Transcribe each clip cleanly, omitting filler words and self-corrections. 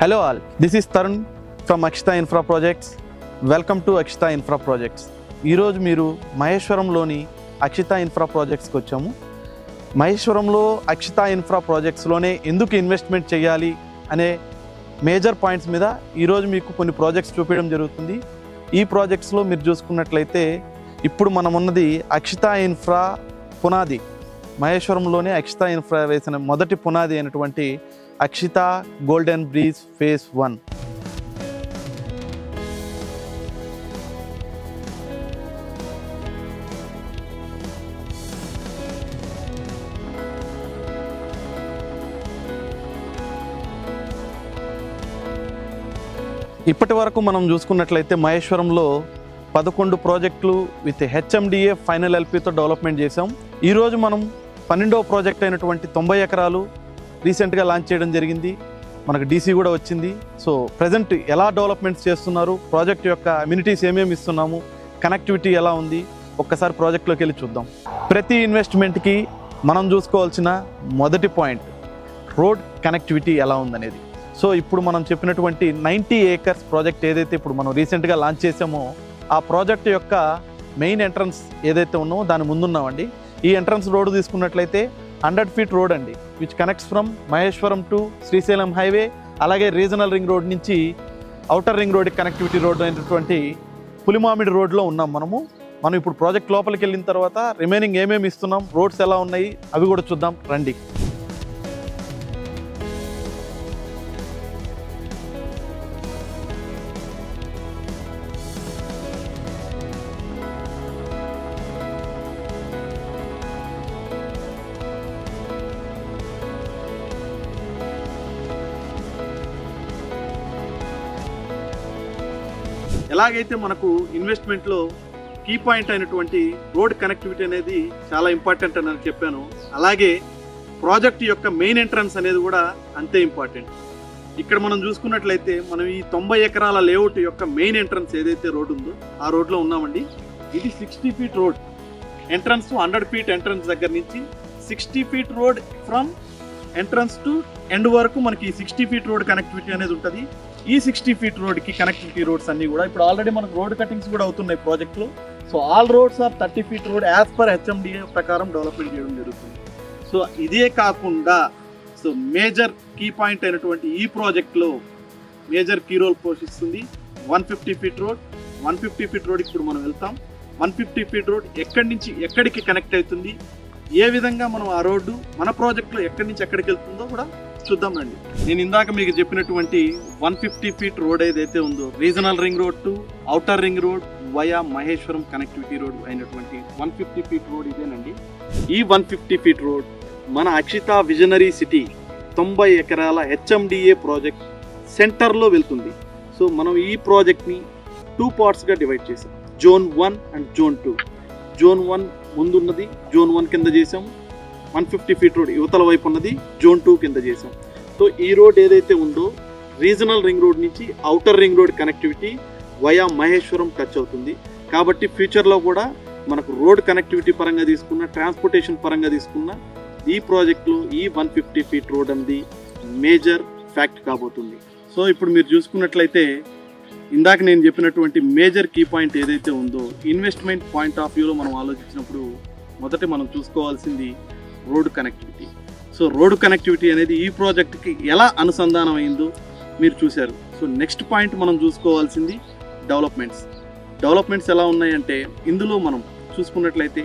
Hello all, this is Tarun from Akshita Infra Projects. Welcome to Akshita Infra Projects. ఈరోజు మీరు మహేశ్వరంలోని Akshita infra ప్రాజెక్ట్స్కి వచ్చాము. మహేశ్వరంలో Akshita infra ప్రాజెక్ట్స్లోనే ఎందుకు investment చేయాలి అనే మేజర్ పాయింట్స్ మీద ఈరోజు మీకు కొన్ని ప్రాజెక్ట్స్ చూపించడం జరుగుతుంది. ఈ ప్రాజెక్ట్స్లో మీరు చూసుకున్నట్లయితే ఇప్పుడు మనం ఉన్నది అక్షిత ఇన్ఫ్రా పునాది. మహేశ్వరంలోనే అక్షిత ఇన్ఫ్రా వేసిన మొదటి పునాది అయినటువంటి అక్షిత గోల్డెన్ బ్రీజ్ ఫేజ్ 1. ఇప్పటి వరకు మనం చూసుకున్నట్లయితే మహేశ్వరంలో 11 ప్రాజెక్టులు విత్ హెచ్ఎండిఏ ఫైనల్ ఎల్పితో డెవలప్మెంట్ చేసాం. ఈరోజు మనం 12వ ప్రాజెక్ట్ అయినటువంటి 90 ఎకరాలు రీసెంట్గా లాంచ్ చేయడం జరిగింది. మనకు డీసీ కూడా వచ్చింది. సో ప్రజెంట్ ఎలా డెవలప్మెంట్స్ చేస్తున్నారు, ప్రాజెక్ట్ యొక్క అమ్యూనిటీస్ ఏమేమి ఇస్తున్నాము, కనెక్టివిటీ ఎలా ఉంది, ఒక్కసారి ప్రాజెక్ట్లోకి వెళ్ళి చూద్దాం. ప్రతి ఇన్వెస్ట్మెంట్కి మనం చూసుకోవాల్సిన మొదటి పాయింట్ రోడ్ కనెక్టివిటీ ఎలా ఉందనేది. సో ఇప్పుడు మనం చెప్పినటువంటి 90 ఏకర్స్ ప్రాజెక్ట్ ఏదైతే ఇప్పుడు మనం రీసెంట్గా లాంచ్ చేసామో ఆ ప్రాజెక్ట్ యొక్క మెయిన్ ఎంట్రన్స్ ఏదైతే ఉన్నామో దాని ముందున్నామండి. ఈ ఎంట్రన్స్ రోడ్ తీసుకున్నట్లయితే 100 feet రోడ్ అండి, which connects from Maheshwaram to Srisailam highway. అలాగే రీజనల్ రింగ్ రోడ్ నుంచి outer ring road connectivity road అయినటువంటి పులిమామిడి రోడ్లో ఉన్నాం మనం ఇప్పుడు ప్రాజెక్ట్ లోపలికి వెళ్ళిన తర్వాత రిమైనింగ్ ఏమేమి ఇస్తున్నాం, రోడ్స్ ఎలా ఉన్నాయి అవి కూడా చూద్దాం రండి. ఎలాగైతే మనకు ఇన్వెస్ట్మెంట్లో కీ పాయింట్ అయినటువంటి రోడ్ కనెక్టివిటీ అనేది చాలా ఇంపార్టెంట్ అని నేను చెప్పాను, అలాగే ప్రాజెక్ట్ యొక్క మెయిన్ ఎంట్రన్స్ అనేది కూడా అంతే ఇంపార్టెంట్. ఇక్కడ మనం చూసుకున్నట్లయితే మనం ఈ 90 ఎకరాల లేఅవుట్ యొక్క మెయిన్ ఎంట్రన్స్ ఏదైతే రోడ్ ఉందో ఆ రోడ్లో ఉన్నామండి. ఇది 60 feet road. Entrance 100 feet entrance దగ్గర నుంచి 60 feet road from entrance to end వరకు మనకి 60 feet రోడ్ కనెక్టివిటీ అనేది ఉంటుంది. ఈ 60 feet రోడ్కి కనెక్టివిటీ రోడ్స్ అన్నీ కూడా ఇప్పుడు ఆల్రెడీ మనకు రోడ్ కటింగ్స్ కూడా అవుతున్నాయి ప్రాజెక్ట్లో. So all roads are 30 feet road as per HMDA ప్రకారం డెవలప్మెంట్ చేయడం జరుగుతుంది. సో ఇదే కాకుండా సో మేజర్ కీ పాయింట్ అయినటువంటి ఈ ప్రాజెక్ట్లో మేజర్ కీ రోల్ పోషిస్తుంది 150 feet రోడ్. 150 feet రోడ్ ఇప్పుడు మనం వెళ్తాం. 150 feet రోడ్ ఎక్కడి నుంచి ఎక్కడికి కనెక్ట్ అవుతుంది, ఏ విధంగా మనం ఆ రోడ్డు మన ప్రాజెక్ట్లో ఎక్కడి నుంచి ఎక్కడికి వెళ్తుందో కూడా చూద్దాం రండి. నేను ఇందాక మీకు చెప్పినటువంటి 150 feet రోడ్ ఏదైతే ఉందో regional ring road to outer ring road via Maheshwaram connectivity road అయినటువంటి 150 feet రోడ్ ఇదేనండి. ఈ 150 feet రోడ్ మన అక్షిత విజనరీ సిటీ 90 ఎకరాల హెచ్ఎండిఏ ప్రాజెక్ట్ సెంటర్లో వెళ్తుంది. సో మనం ఈ ప్రాజెక్ట్ని 2 పార్ట్స్గా డివైడ్ చేసాం, జోన్ 1 అండ్ జోన్ 2. జోన్ 1 ముందున్నది జోన్ 1 కింద చేసాం. 150 feet రోడ్ యువతల వైపు ఉన్నది జోన్ 2 కింద చేసాం. సో ఈ రోడ్ ఏదైతే ఉందో రీజనల్ రింగ్ రోడ్ నుంచి outer ring road connectivity via Maheshwaram touch అవుతుంది. కాబట్టి ఫ్యూచర్లో కూడా మనకు రోడ్ కనెక్టివిటీ పరంగా తీసుకున్న, ట్రాన్స్పోర్టేషన్ పరంగా తీసుకున్న ఈ ప్రాజెక్ట్లో ఈ 150 feet రోడ్ అనేది మేజర్ ఫ్యాక్ట్ కాబోతుంది. సో ఇప్పుడు మీరు చూసుకున్నట్లయితే ఇందాక నేను చెప్పినటువంటి మేజర్ కీ పాయింట్ ఏదైతే ఉందో ఇన్వెస్ట్మెంట్ పాయింట్ ఆఫ్ వ్యూలో మనం ఆలోచించినప్పుడు మొదట మనం చూసుకోవాల్సింది road connectivity. So road connectivity అనేది ఈ ప్రాజెక్ట్కి ఎలా అనుసంధానం అయిందో మీరు చూశారు. సో నెక్స్ట్ పాయింట్ మనం చూసుకోవాల్సింది డెవలప్మెంట్స్ ఎలా ఉన్నాయంటే ఇందులో మనం చూసుకున్నట్లయితే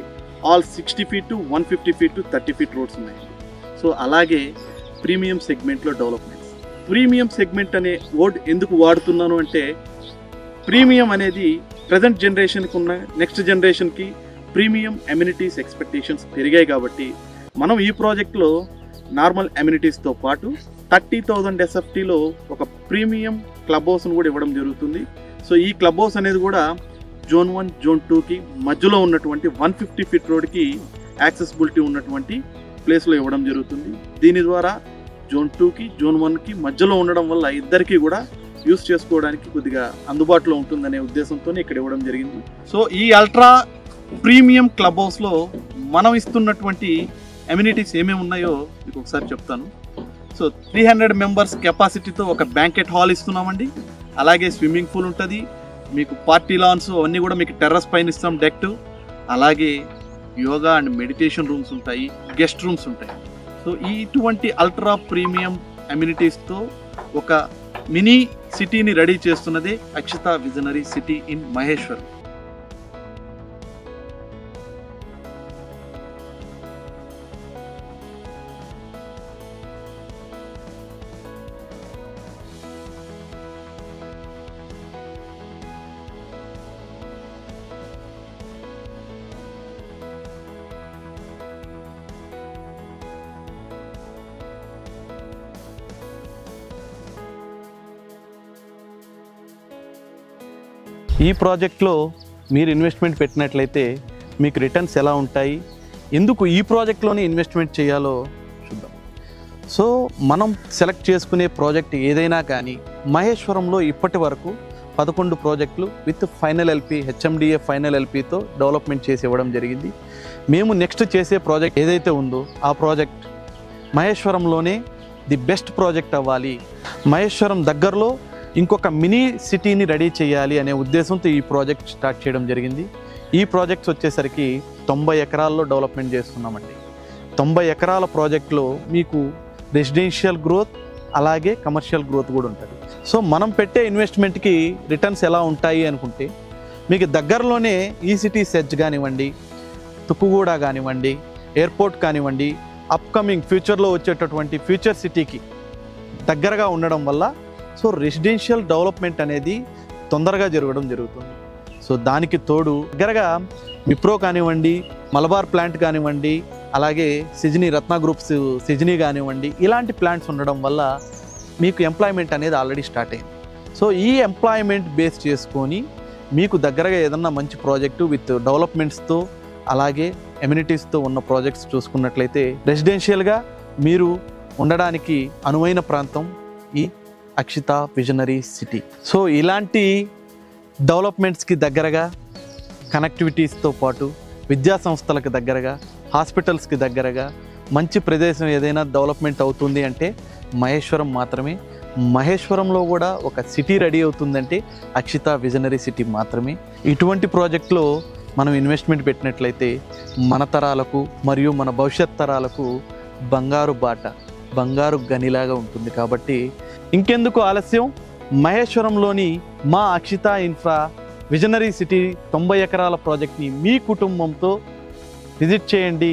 all 60 feet to 150 feet to 30 feet roads ఉన్నాయండి. సో అలాగే ప్రీమియం సెగ్మెంట్లో డెవలప్మెంట్స్. ప్రీమియం సెగ్మెంట్ అనే వర్డ్ ఎందుకు వాడుతున్నాను అంటే ప్రీమియం అనేది ప్రజెంట్ జనరేషన్కి ఉన్న నెక్స్ట్ జనరేషన్కి ప్రీమియం అమ్యూనిటీస్ ఎక్స్పెక్టేషన్స్ పెరిగాయి. కాబట్టి మనం ఈ ప్రాజెక్ట్లో నార్మల్ అమ్యూనిటీస్తో పాటు 30,000 SFTలో ఒక ప్రీమియం క్లబ్ హౌస్ను కూడా ఇవ్వడం జరుగుతుంది. సో ఈ క్లబ్ హౌస్ అనేది కూడా జోన్ 1 జోన్ 2కి మధ్యలో ఉన్నటువంటి 150 feet రోడ్కి యాక్సెసిబిలిటీ ఉన్నటువంటి ప్లేస్లో ఇవ్వడం జరుగుతుంది. దీని ద్వారా జోన్ 2కి జోన్ 1కి మధ్యలో ఉండడం వల్ల ఇద్దరికీ కూడా యూస్ చేసుకోవడానికి కొద్దిగా అందుబాటులో ఉంటుందనే ఉద్దేశంతో ఇక్కడ ఇవ్వడం జరిగింది. సో ఈ అల్ట్రా ప్రీమియం క్లబ్ హౌస్లో మనం ఇస్తున్నటువంటి అమ్యూనిటీస్ ఏమేమి ఉన్నాయో మీకు ఒకసారి చెప్తాను. సో 300 మెంబర్స్ కెపాసిటీతో ఒక బ్యాంకెట్ హాల్ ఇస్తున్నామండి. అలాగే స్విమ్మింగ్ పూల్ ఉంటుంది, మీకు పార్టీ లాన్స్ అన్నీ కూడా మీకు టెర్రస్ పైన ఇస్తాం డెక్ట్. అలాగే యోగా అండ్ మెడిటేషన్ రూమ్స్ ఉంటాయి, గెస్ట్ రూమ్స్ ఉంటాయి. సో ఇటువంటి అల్ట్రా ప్రీమియం అమ్యూనిటీస్తో ఒక మినీ సిటీని రెడీ చేస్తున్నదే Akshita visionary city in Maheshwaram. ఈ ప్రాజెక్ట్లో మీరు ఇన్వెస్ట్మెంట్ పెట్టినట్లయితే మీకు రిటర్న్స్ ఎలా ఉంటాయి, ఎందుకు ఈ ప్రాజెక్ట్లోనే ఇన్వెస్ట్మెంట్ చేయాలో చూద్దాం. సో మనం సెలెక్ట్ చేసుకునే ప్రాజెక్ట్ ఏదైనా కానీ మహేశ్వరంలో ఇప్పటి వరకు 11 ప్రాజెక్టులు with final LP HMDA final ఎల్పితో డెవలప్మెంట్ చేసి ఇవ్వడం జరిగింది. మేము నెక్స్ట్ చేసే ప్రాజెక్ట్ ఏదైతే ఉందో ఆ ప్రాజెక్ట్ మహేశ్వరంలోనే ది బెస్ట్ ప్రాజెక్ట్ అవ్వాలి, మహేశ్వరం దగ్గరలో ఇంకొక మినీ సిటీని రెడీ చేయాలి అనే ఉద్దేశంతో ఈ ప్రాజెక్ట్ స్టార్ట్ చేయడం జరిగింది. ఈ ప్రాజెక్ట్స్ వచ్చేసరికి 90 ఎకరాల్లో డెవలప్మెంట్ చేస్తున్నామండి. 90 ఎకరాల ప్రాజెక్ట్లో మీకు రెసిడెన్షియల్ గ్రోత్ అలాగే కమర్షియల్ గ్రోత్ కూడా ఉంటుంది. సో మనం పెట్టే ఇన్వెస్ట్మెంట్కి రిటర్న్స్ ఎలా ఉంటాయి అనుకుంటే, మీకు దగ్గరలోనే ఈ సిటీ సెజ్ కానివ్వండి, తుక్కుగూడ కానివ్వండి, ఎయిర్పోర్ట్ కానివ్వండి, అప్కమింగ్ ఫ్యూచర్లో వచ్చేటటువంటి ఫ్యూచర్ సిటీకి దగ్గరగా ఉండడం వల్ల సో రెసిడెన్షియల్ డెవలప్మెంట్ అనేది తొందరగా జరుగుతుంది. సో దానికి తోడు దగ్గరగా విప్రో కానివ్వండి, మలబార్ ప్లాంట్ కానివ్వండి, అలాగే సిజినీ రత్న గ్రూప్స్ సిజినీ కానివ్వండి, ఇలాంటి ప్లాంట్స్ ఉండడం వల్ల మీకు ఎంప్లాయ్మెంట్ అనేది ఆల్రెడీ స్టార్ట్ అయింది. సో ఈ ఎంప్లాయ్మెంట్ బేస్ చేసుకొని మీకు దగ్గరగా ఏదన్నా మంచి ప్రాజెక్టు విత్ డెవలప్మెంట్స్తో అలాగే ఎమ్యూనిటీస్తో ఉన్న ప్రాజెక్ట్స్ చూసుకున్నట్లయితే రెసిడెన్షియల్గా మీరు ఉండడానికి అనువైన ప్రాంతం ఈ అక్షిత విజనరీ సిటీ. సో ఇలాంటి డెవలప్మెంట్స్కి దగ్గరగా, కనెక్టివిటీస్తో పాటు విద్యా సంస్థలకు దగ్గరగా, హాస్పిటల్స్కి దగ్గరగా మంచి ప్రదేశం ఏదైనా డెవలప్మెంట్ అవుతుంది అంటే మహేశ్వరం మాత్రమే. మహేశ్వరంలో కూడా ఒక సిటీ రెడీ అవుతుందంటే అక్షిత విజనరీ సిటీ మాత్రమే. ఇటువంటి ప్రాజెక్టులో మనం ఇన్వెస్ట్మెంట్ పెట్టినట్లయితే మన తరాలకు మరియు మన భవిష్యత్ తరాలకు బంగారు బాట, బంగారు గనిలాగా ఉంటుంది. కాబట్టి ఇంకెందుకు ఆలస్యం, మహేశ్వరంలోని మా అక్షిత ఇన్ఫ్రా విజనరీ సిటీ 90 ఎకరాల ప్రాజెక్ట్ని మీ కుటుంబంతో విజిట్ చేయండి,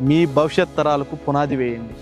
మీ భవిష్యత్ తరాలకు పునాది వేయండి.